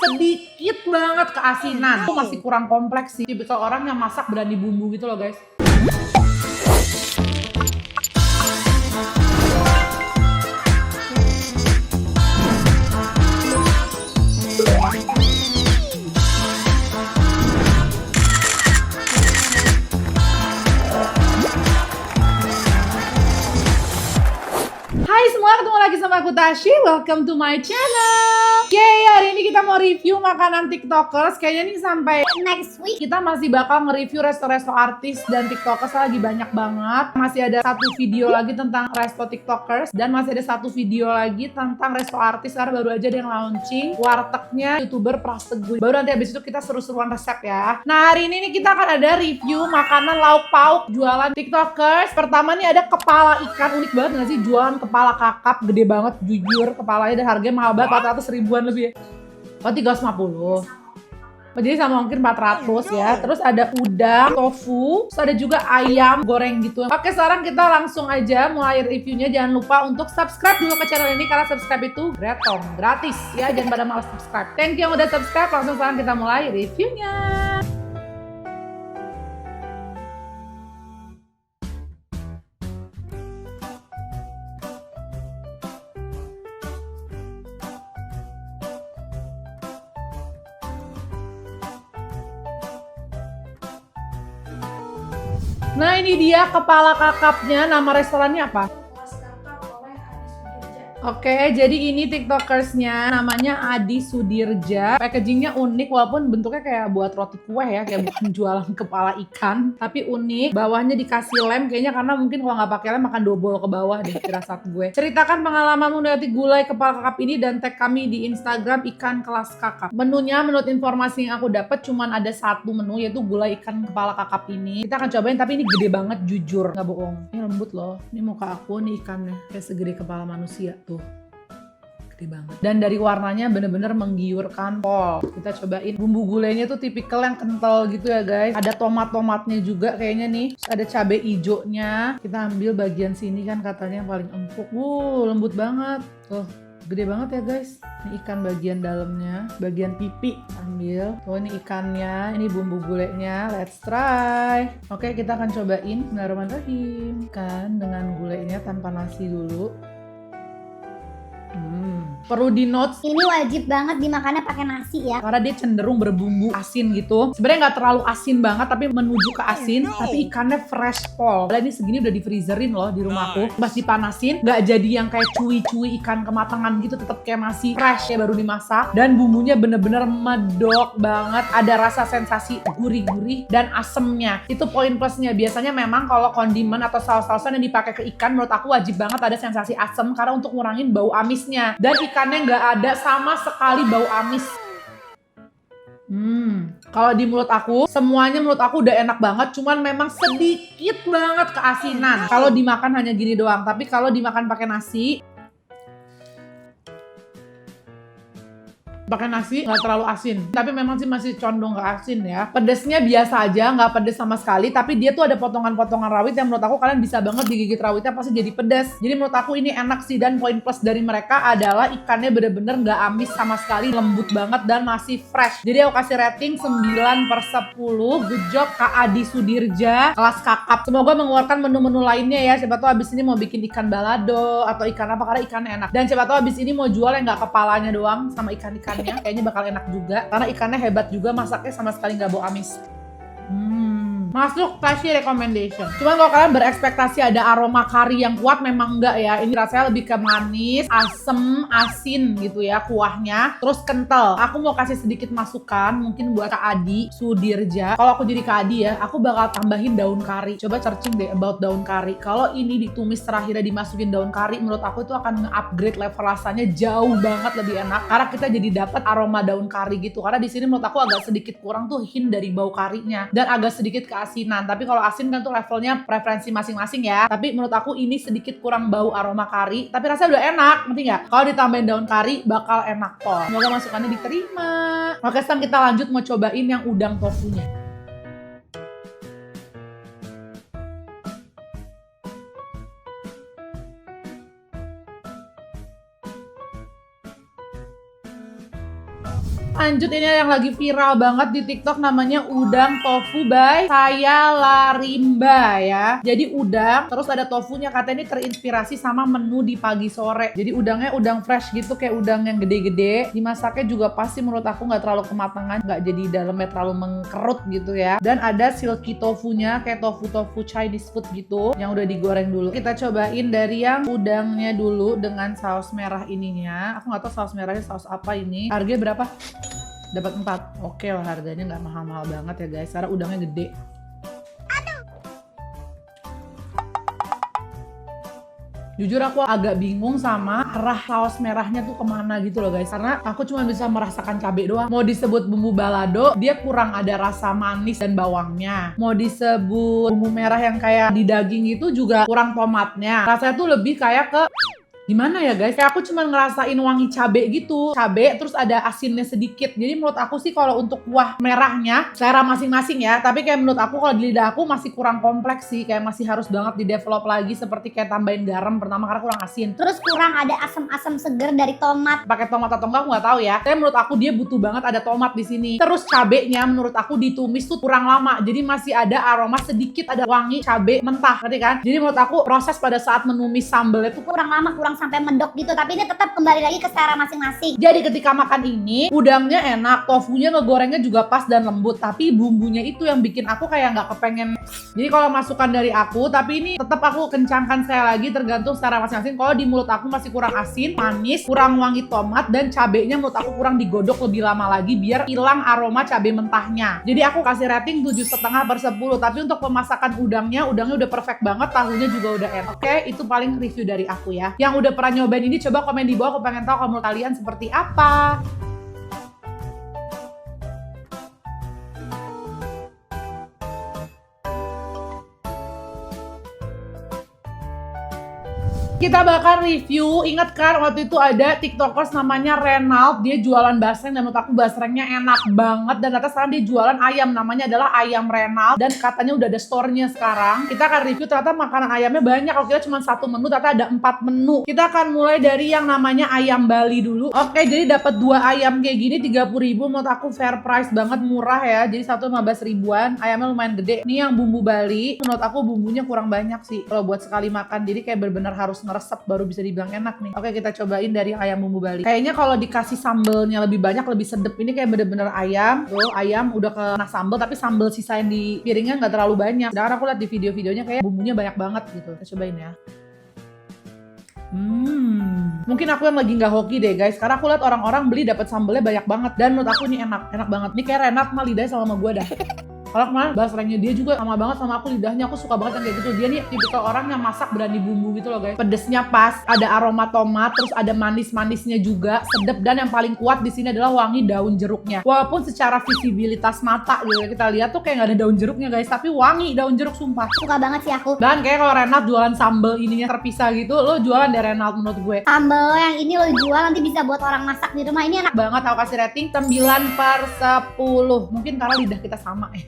sedikit banget keasinan. Itu masih kurang kompleks sih. Tipikal orang yang masak berani bumbu gitu loh guys. Hai semua, ketemu lagi sama aku Tashi. Welcome to my channel. Oke, hari ini kita mau review makanan tiktokers. Kayaknya nih sampai next week kita masih bakal nge-review resto-resto artis dan tiktokers lagi banyak banget. Masih ada satu video lagi tentang resto tiktokers dan masih ada satu video lagi tentang resto artis karena baru aja ada yang launching wartegnya youtuber Prasteguy. Baru nanti habis itu kita seru-seruan resep ya. Nah, hari ini nih kita akan ada review makanan lauk pauk jualan tiktokers. Pertama nih ada kepala ikan, unik banget gak sih jualan kepala kakap, gede banget jujur kepalanya dan harganya mahal banget, 400 ribuan lebih ya. Oh 350. Jadi sama mungkin 400 ya. Terus ada udang, tofu, terus ada juga ayam goreng gitu. Oke, sekarang kita langsung aja mulai reviewnya. Jangan lupa untuk subscribe dulu ke channel ini karena subscribe itu gratis ya. Jangan pada malas subscribe. Thank you yang udah subscribe. Langsung sekarang kita mulai reviewnya. Nah, ini dia kepala kakapnya. Nama restorannya apa? Oke, jadi ini tiktokersnya namanya Adi Sudirja. Packagingnya unik walaupun bentuknya kayak buat roti kue ya, kayak bukan jualan kepala ikan, tapi unik. Bawahnya dikasih lem, kayaknya karena mungkin kalau nggak pakai lem akan dobol ke bawah deh firasat gue. Ceritakan pengalamanmu mendapati gulai kepala kakap ini dan tag kami di Instagram ikan kelas kakap. Menunya menurut informasi yang aku dapat cuman ada satu menu yaitu gulai ikan kepala kakap ini. Kita akan cobain tapi ini gede banget jujur, nggak bohong. Ini lembut loh. Ini muka aku nih ikannya kayak segede kepala manusia tuh. Gede banget. Dan dari warnanya bener-bener menggiurkan pol. Kita cobain. Bumbu gulainya tuh tipikal yang kental gitu ya guys. Ada tomat-tomatnya juga kayaknya nih. Terus ada cabai hijaunya. Kita ambil bagian sini kan katanya yang paling empuk. Lembut banget. Tuh, gede banget ya guys. Ini ikan bagian dalamnya. Bagian pipi. Ambil. Tuh ini ikannya. Ini bumbu gulainya. Let's try. Oke, kita akan cobain. Bismillahirrahmanirrahim. Ikan dengan gulainya tanpa nasi dulu. Perlu di notes ini wajib banget dimakannya pakai nasi ya, karena dia cenderung berbumbu asin gitu. Sebenarnya nggak terlalu asin banget tapi menuju ke asin, tapi ikannya fresh pol. Ini segini udah di freezerin loh di rumahku. Pas dipanasin nggak jadi yang kayak cuy-cuy ikan kematangan gitu, tetap kayak masih fresh ya baru dimasak. Dan bumbunya bener-bener medok banget. Ada rasa sensasi gurih-gurih dan asemnya. Itu poin plusnya. Biasanya memang kalau kondimen atau saus-sausan yang dipakai ke ikan menurut aku wajib banget ada sensasi asem karena untuk ngurangin bau amisnya. Dan ikannya nggak ada sama sekali bau amis. Kalau di mulut aku, semuanya menurut aku udah enak banget, cuman memang sedikit banget keasinan. Kalau dimakan hanya gini doang, tapi kalau dimakan pakai nasi nggak terlalu asin, tapi memang sih masih condong ke asin ya. Pedesnya biasa aja, nggak pedes sama sekali, tapi dia tuh ada potongan-potongan rawit yang menurut aku kalian bisa banget digigit rawitnya pasti jadi pedes. Jadi menurut aku ini enak sih, dan poin plus dari mereka adalah ikannya bener-bener nggak amis sama sekali, lembut banget dan masih fresh. Jadi aku kasih rating 9/10. Good job Kak Adi Sudirja kelas kakap. Semoga mengeluarkan menu-menu lainnya ya. Siapa tahu abis ini mau bikin ikan balado atau ikan apa, karena ikannya enak. Dan siapa tahu abis ini mau jual yang nggak kepalanya doang sama ikan-ikan. Kayaknya bakal enak juga karena ikannya hebat juga, masaknya sama sekali nggak bau amis. Masuk Tashi recommendation. Cuman kalau kalian berekspektasi ada aroma kari yang kuat, memang enggak ya. Ini rasanya lebih ke manis, asem, asin gitu ya kuahnya. Terus kental. Aku mau kasih sedikit masukan mungkin buat Kak Adi Sudirja. Kalau aku jadi Kak Adi ya, aku bakal tambahin daun kari. Coba searching deh about daun kari. Kalau ini ditumis terakhirnya dimasukin daun kari, menurut aku itu akan nge-upgrade level rasanya jauh banget lebih enak. Karena kita jadi dapat aroma daun kari gitu. Karena di sini menurut aku agak sedikit kurang tuh hint dari bau karinya dan agak sedikit keasinan. Tapi kalau asin kan tuh levelnya preferensi masing-masing ya. Tapi menurut aku ini sedikit kurang bau aroma kari, tapi rasanya udah enak, ngerti nggak? Kalau ditambahin daun kari bakal enak kok. Semoga masukannya diterima. Oke, sekarang kita lanjut mau cobain yang udang tofunya. Lanjut ini yang lagi viral banget di TikTok namanya udang tofu by Saya Larimba ya. Jadi udang, terus ada tofunya, katanya ini terinspirasi sama menu di pagi sore. Jadi udangnya udang fresh gitu, kayak udang yang gede-gede. Dimasaknya juga pasti menurut aku nggak terlalu kematangan, nggak jadi dalamnya terlalu mengkerut gitu ya. Dan ada silky tofunya, kayak tofu Chinese food gitu, yang udah digoreng dulu. Kita cobain dari yang udangnya dulu dengan saus merah ininya. Aku nggak tahu saus merahnya saus apa ini. Harganya berapa? Dapat 4. Oke lah, harganya nggak mahal-mahal banget ya guys, karena udangnya gede. Jujur aku agak bingung sama arah saus merahnya tuh kemana gitu loh guys, karena aku cuma bisa merasakan cabai doang. Mau disebut bumbu balado, dia kurang ada rasa manis dan bawangnya. Mau disebut bumbu merah yang kayak di daging itu juga kurang tomatnya. Rasanya tuh lebih kayak ke gimana ya guys, kayak aku cuma ngerasain wangi cabe gitu, cabe terus ada asinnya sedikit. Jadi menurut aku sih kalau untuk kuah merahnya selera masing-masing ya, tapi kayak menurut aku kalau di lidah aku masih kurang kompleks sih, kayak masih harus banget di develop lagi, seperti kayak tambahin garam pertama karena kurang asin. Terus kurang ada asam-asam seger dari tomat. Pakai tomat atau enggak aku nggak tahu ya, tapi menurut aku dia butuh banget ada tomat di sini. Terus cabenya menurut aku ditumis tuh kurang lama, jadi masih ada aroma sedikit, ada wangi cabe mentah, ngerti kan? Jadi menurut aku proses pada saat menumis sambelnya tuh Kurang lama, kurang sampai mendok gitu. Tapi ini tetap kembali lagi ke selera masing-masing. jadi ketika makan ini, udangnya enak, tofunya ngegorengnya juga pas dan lembut, tapi bumbunya itu yang bikin aku kayak nggak kepengen. Jadi kalau masukan dari aku, tapi ini tetap aku kencangkan sekali lagi tergantung selera masing-masing. Kalau di mulut aku masih kurang asin, manis, kurang wangi tomat, dan cabenya menurut aku kurang digodok lebih lama lagi biar hilang aroma cabai mentahnya. Jadi aku kasih rating 7,5/10. Tapi untuk pemasakan udangnya udah perfect banget, tahunya juga udah enak. Oke, itu paling review dari aku ya. Yang udah pernah nyobain ini coba komen di bawah, aku pengen tahu kalau menurut kalian seperti apa. Kita bakal review, ingat kan waktu itu ada tiktokers namanya Renald, dia jualan basreng dan menurut aku basrengnya enak banget. Dan ternyata sekarang dia jualan ayam, namanya adalah ayam Renald, dan katanya udah ada store-nya sekarang. Kita akan review, ternyata makanan ayamnya banyak, kalau kita cuma satu menu ternyata ada 4 menu. Kita akan mulai dari yang namanya ayam Bali dulu. Oke, jadi dapat 2 ayam kayak gini 30.000, menurut aku fair price banget, murah ya. Jadi satu 15 ribuan, ayamnya lumayan gede. Ini yang bumbu Bali, menurut aku bumbunya kurang banyak sih kalau buat sekali makan, jadi kayak benar-benar harus ngeresep baru bisa dibilang enak nih. Oke, kita cobain dari ayam bumbu Bali. Kayaknya kalau dikasih sambelnya lebih banyak lebih sedep. Ini kayak bener-bener ayam. Tuh, ayam udah kena sambel, tapi sambel sisain di piringnya nggak terlalu banyak. Sedangkan aku lihat di video-videonya kayak bumbunya banyak banget gitu. Kita cobain ya. Mungkin aku yang lagi nggak hoki deh guys, karena aku lihat orang-orang beli dapat sambelnya banyak banget, dan menurut aku ini enak banget. Ini kayak Renat mah lidahnya sama gue dah. Kalau kemarin basrengnya dia juga sama banget sama aku, lidahnya aku suka banget yang kayak gitu. Dia nih tipikal orang yang masak berani bumbu gitu loh guys. Pedesnya pas, ada aroma tomat, terus ada manis-manisnya juga, sedep, dan yang paling kuat di sini adalah wangi daun jeruknya. Walaupun secara visibilitas mata gitu ya, kita lihat tuh kayak nggak ada daun jeruknya guys, tapi wangi daun jeruk sumpah. Suka banget sih aku. Dan kayak kalau Renald jualan sambal ininya terpisah gitu, lo jualan deh Renald menurut gue. Sambal yang ini lo jual nanti bisa buat orang masak di rumah. Ini enak Banget, aku kasih rating 9/10. Mungkin karena lidah kita sama ya.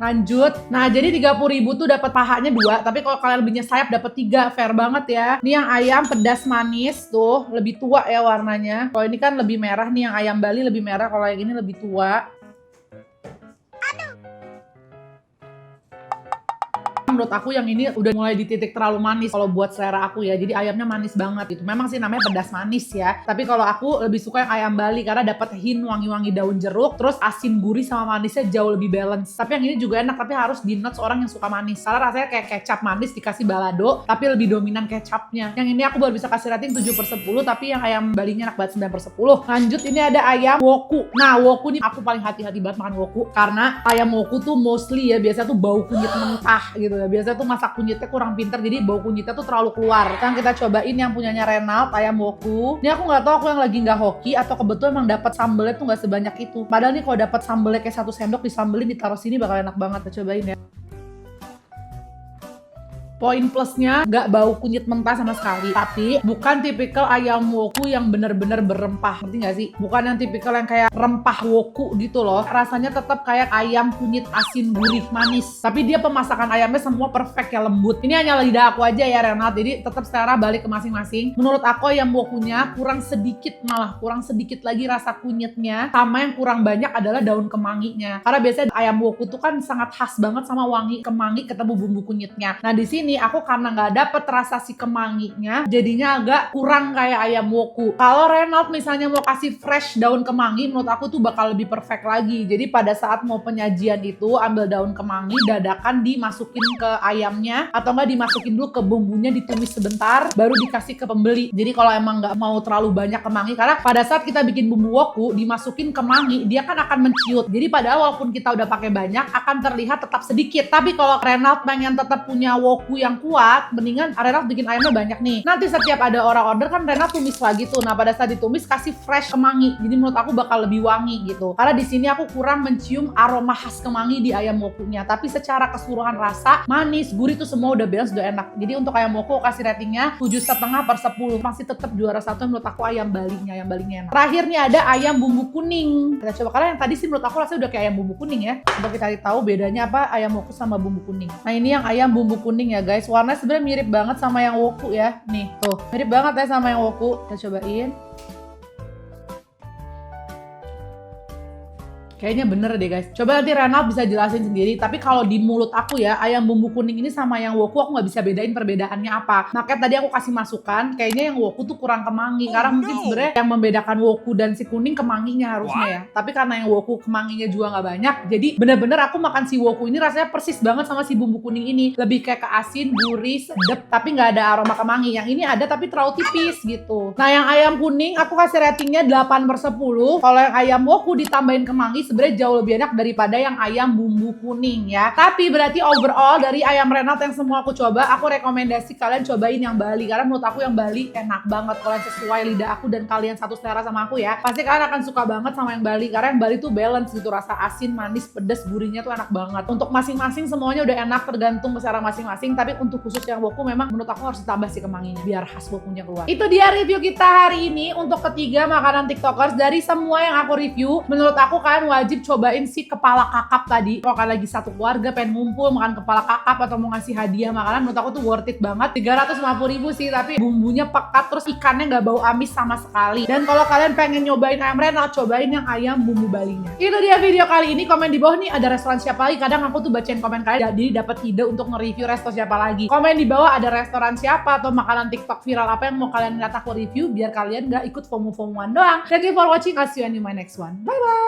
Lanjut. Nah, jadi 30.000 tuh dapat pahanya 2, tapi kalau kalian lebihnya sayap dapat 3, fair banget ya. Ini yang ayam pedas manis tuh, lebih tua ya warnanya. Kalau ini kan lebih merah nih, yang ayam Bali lebih merah, kalau yang ini lebih tua. Menurut aku yang ini udah mulai di titik terlalu manis kalau buat selera aku ya. Jadi ayamnya manis banget gitu. Memang sih namanya pedas manis ya, tapi kalau aku lebih suka yang ayam Bali karena dapat hint wangi-wangi daun jeruk, terus asin gurih sama manisnya jauh lebih balance. Tapi yang ini juga enak, tapi harus di nuts orang yang suka manis, karena rasanya kayak kecap manis dikasih balado tapi lebih dominan kecapnya. Yang ini aku baru bisa kasih rating 7/10, tapi yang ayam Balinya enak banget 9/10. Lanjut, ini ada ayam woku. Nah, woku nih aku paling hati-hati banget makan woku, karena ayam woku tuh mostly ya biasa tuh bau kunyit mentah gitu. Biasanya tuh masak kunyitnya kurang pinter, jadi bau kunyitnya tuh terlalu keluar. Sekarang kita cobain yang punyanya Renald, ayam woku. Ini aku nggak tahu aku yang lagi nggak hoki atau kebetulan emang dapat sambelnya tuh nggak sebanyak itu. Padahal nih kalau dapat sambelnya kayak 1 sendok disambelin ditaruh sini bakal enak banget. Kita cobain ya. Poin plusnya nggak bau kunyit mentah sama sekali. Tapi bukan tipikal ayam woku yang bener-bener berempah. Ngerti nggak sih? Bukan yang tipikal yang kayak rempah woku gitu loh. Rasanya tetap kayak ayam kunyit asin gurih manis. Tapi dia pemasakan ayamnya semua perfect ya, lembut. Ini hanya lidah aku aja ya Renat. Jadi tetap secara balik ke masing-masing. Menurut aku ayam wokunya kurang sedikit, malah kurang sedikit lagi rasa kunyitnya. Sama yang kurang banyak adalah daun kemanginya. Karena biasanya ayam woku tuh kan sangat khas banget sama wangi kemangi ketemu bumbu kunyitnya. Nah di sini aku karena nggak dapet rasa si kemanginya, jadinya agak kurang kayak ayam woku. Kalau Renault misalnya mau kasih fresh daun kemangi, menurut aku tuh bakal lebih perfect lagi. Jadi pada saat mau penyajian itu ambil daun kemangi, dadakan dimasukin ke ayamnya, atau nggak dimasukin dulu ke bumbunya, ditumis sebentar, baru dikasih ke pembeli. Jadi kalau emang nggak mau terlalu banyak kemangi, karena pada saat kita bikin bumbu woku dimasukin kemangi, dia kan akan menciut. Jadi padahal walaupun kita udah pakai banyak, akan terlihat tetap sedikit. Tapi kalau Renault pengen tetap punya woku yang kuat, mendingan Renault bikin ayamnya banyak nih. Nanti setiap ada orang order kan Renault tumis lagi tuh. Nah pada saat ditumis kasih fresh kemangi. Jadi menurut aku bakal lebih wangi gitu. Karena di sini aku kurang mencium aroma khas kemangi di ayam wokunya. Tapi secara keseluruhan rasa, manis, gurih tuh semua udah balance, udah enak. Jadi untuk ayam woku kasih ratingnya 7,5/10. Masih tetap juara satu menurut aku ayam balinya. Ayam balinya enak. Terakhir nih ada ayam bumbu kuning. Kita coba, karena yang tadi sih menurut aku rasanya udah kayak ayam bumbu kuning ya. Coba kita tahu bedanya apa ayam woku sama bumbu kuning. Nah ini yang ayam bumbu kuning ya guys. Warnanya sebenarnya mirip banget sama yang woku ya. Nih tuh, mirip banget ya sama yang woku. Kita cobain. Kayaknya bener deh guys. Coba nanti Renat bisa jelasin sendiri. Tapi kalau di mulut aku ya, ayam bumbu kuning ini sama yang woku aku nggak bisa bedain perbedaannya apa. Makanya tadi aku kasih masukan, kayaknya yang woku tuh kurang kemangi. Karena mungkin sebenarnya yang membedakan woku dan si kuning kemanginya harusnya ya. Tapi karena yang woku kemanginya juga nggak banyak, jadi bener-bener aku makan si woku ini rasanya persis banget sama si bumbu kuning ini. Lebih kayak ke asin, gurih, sedep, tapi nggak ada aroma kemangi. Yang ini ada tapi terlalu tipis gitu. Nah yang ayam kuning aku kasih ratingnya 8/10. Kalau yang ayam woku ditambahin kemangi sebenarnya jauh lebih enak daripada yang ayam bumbu kuning ya. Tapi berarti overall dari ayam Renat yang semua aku coba, aku rekomendasi kalian cobain yang Bali. Karena menurut aku yang Bali enak banget. Kalau sesuai lidah aku dan kalian satu selera sama aku ya, pasti kalian akan suka banget sama yang Bali. Karena yang Bali tuh balance gitu, rasa asin, manis, pedas, gurihnya tuh enak banget. Untuk masing-masing semuanya udah enak, tergantung selera masing-masing. Tapi untuk khusus yang woku memang menurut aku harus ditambah si kemanginya biar khas wokunya keluar. Itu dia review kita hari ini untuk ketiga makanan tiktokers. Dari semua yang aku review, menurut aku kalian wajib cobain si kepala kakap tadi. Kalau kalian lagi satu keluarga pengen ngumpul makan kepala kakap atau mau ngasih hadiah makanan, menurut aku tuh worth it banget. 350.000 sih, tapi bumbunya pekat, terus ikannya nggak bau amis sama sekali. Dan kalau kalian pengen nyobain ayam Renat, cobain yang ayam bumbu Balinya. Itu dia video kali ini. Komen di bawah nih ada restoran siapa lagi. Kadang aku tuh bacain komen kalian jadi dapat ide untuk nge-review resto siapa lagi. Komen di bawah ada restoran siapa atau makanan TikTok viral apa yang mau kalian lihat aku review biar kalian nggak ikut FOMO-FOMOan doang. Thank you for watching. I'll see you in my next one. Bye bye.